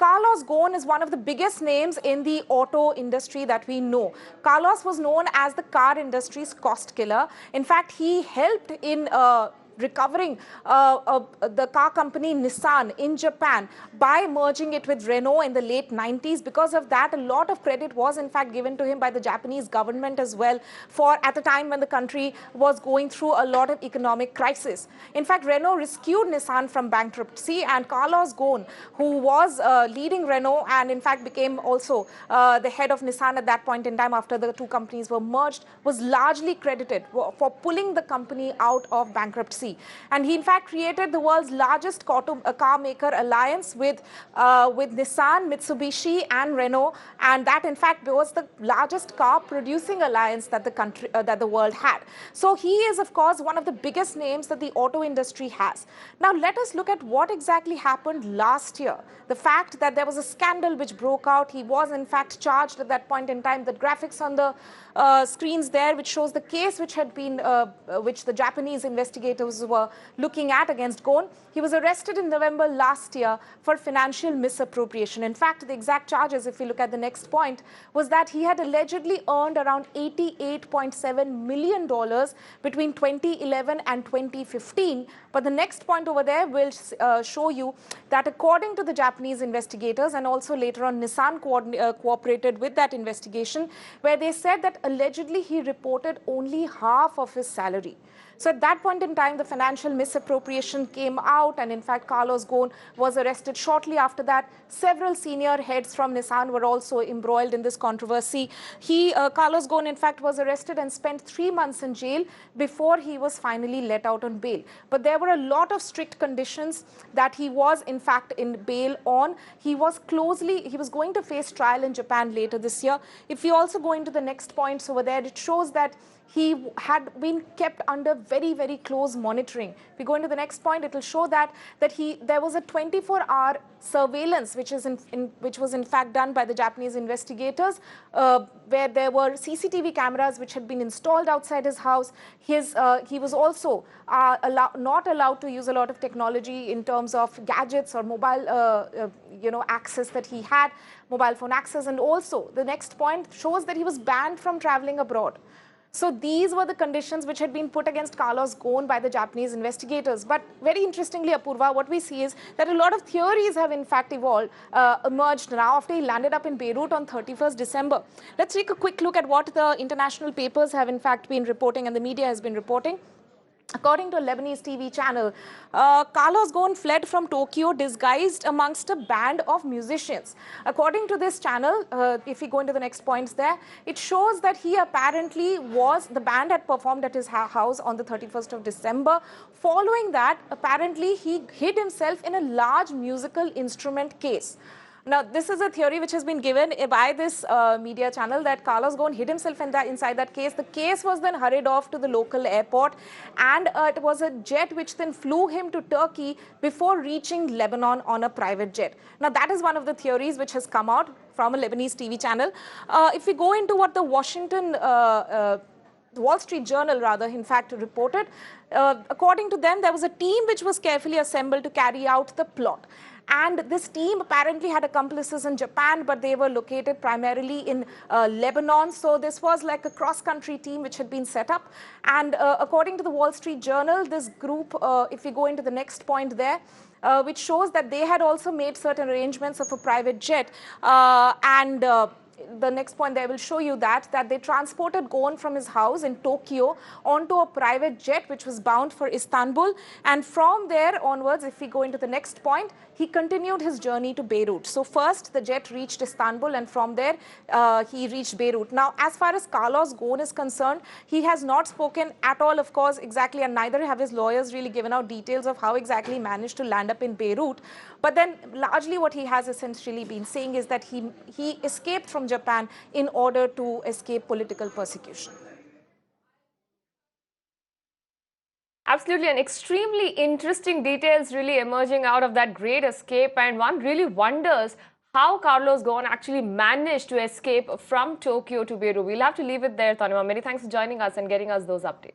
Carlos Ghosn is one of the biggest names in the auto industry that we know. Carlos was known as the car industry's cost killer. In fact, he helped in recovering the car company Nissan in Japan by merging it with Renault in the late 90s. Because of that, a lot of credit was in fact given to him by the Japanese government as well, for at the time when the country was going through a lot of economic crisis. In fact, Renault rescued Nissan from bankruptcy, and Carlos Ghosn, who was leading Renault and in fact became also the head of Nissan at that point in time after the two companies were merged, was largely credited for pulling the company out of bankruptcy. And he in fact created the world's largest car maker alliance with Nissan, Mitsubishi and Renault, and that in fact was the largest car producing alliance that the world had. So he is of course one of the biggest names that the auto industry has. Now let us look at what exactly happened last year. The fact that there was a scandal which broke out. He was in fact charged at that point in time. The graphics on the screens there, which shows the case which had been which the Japanese investigators were looking at against Ghosn. He was arrested in November last year for financial misappropriation. In fact, the exact charges, if we look at the next point, was that he had allegedly earned around $88.7 million between 2011 and 2015. But the next point over there will show you that according to the Japanese investigators, and also later on Nissan cooperated with that investigation, where they said that allegedly he reported only half of his salary. So at that point in time, the financial misappropriation came out, and in fact, Carlos Ghosn was arrested shortly after that. Several senior heads from Nissan were also embroiled in this controversy. Carlos Ghosn, in fact, was arrested and spent 3 months in jail before he was finally let out on bail. But there were a lot of strict conditions that he was, in fact, in bail on. He was going to face trial in Japan later this year. If we also go into the next points over there, it shows that he had been kept under very, very close monitoring. If we go into the next point, it will show that there was a 24-hour surveillance, which was in fact done by the Japanese investigators, where there were CCTV cameras which had been installed outside his house. He was also not allowed to use a lot of technology in terms of gadgets or mobile access that he had, mobile phone access. And also the next point shows that he was banned from traveling abroad. So these were the conditions which had been put against Carlos Ghosn by the Japanese investigators. But very interestingly, Apurva, what we see is that a lot of theories have in fact emerged now after he landed up in Beirut on 31st December. Let's take a quick look at what the international papers have in fact been reporting and the media has been reporting. According to a Lebanese TV channel, Carlos Ghosn fled from Tokyo disguised amongst a band of musicians. According to this channel, if we go into the next points there, it shows that he apparently the band had performed at his house on the 31st of December. Following that, apparently he hid himself in a large musical instrument case. Now, this is a theory which has been given by this media channel, that Carlos Ghosn hid himself inside that case. The case was then hurried off to the local airport, and it was a jet which then flew him to Turkey before reaching Lebanon on a private jet. Now, that is one of the theories which has come out from a Lebanese TV channel. If we go into what the Wall Street Journal, rather, in fact, reported, according to them, there was a team which was carefully assembled to carry out the plot. And this team apparently had accomplices in Japan, but they were located primarily in Lebanon. So this was like a cross-country team which had been set up. And according to the Wall Street Journal, this group, if we go into the next point there, which shows that they had also made certain arrangements of a private jet. The next point there will show you that they transported Ghosn from his house in Tokyo onto a private jet which was bound for Istanbul. And from there onwards, if we go into the next point, he continued his journey to Beirut. So first, the jet reached Istanbul, and from there, he reached Beirut. Now, as far as Carlos Ghosn is concerned, he has not spoken at all, of course, exactly, and neither have his lawyers really given out details of how exactly he managed to land up in Beirut. But then, largely what he has essentially been saying is that he escaped from Japan in order to escape political persecution. Absolutely, and extremely interesting details really emerging out of that great escape, and one really wonders how Carlos Ghosn actually managed to escape from Tokyo to Beirut. We'll have to leave it there, Tanima. Many thanks for joining us and getting us those updates.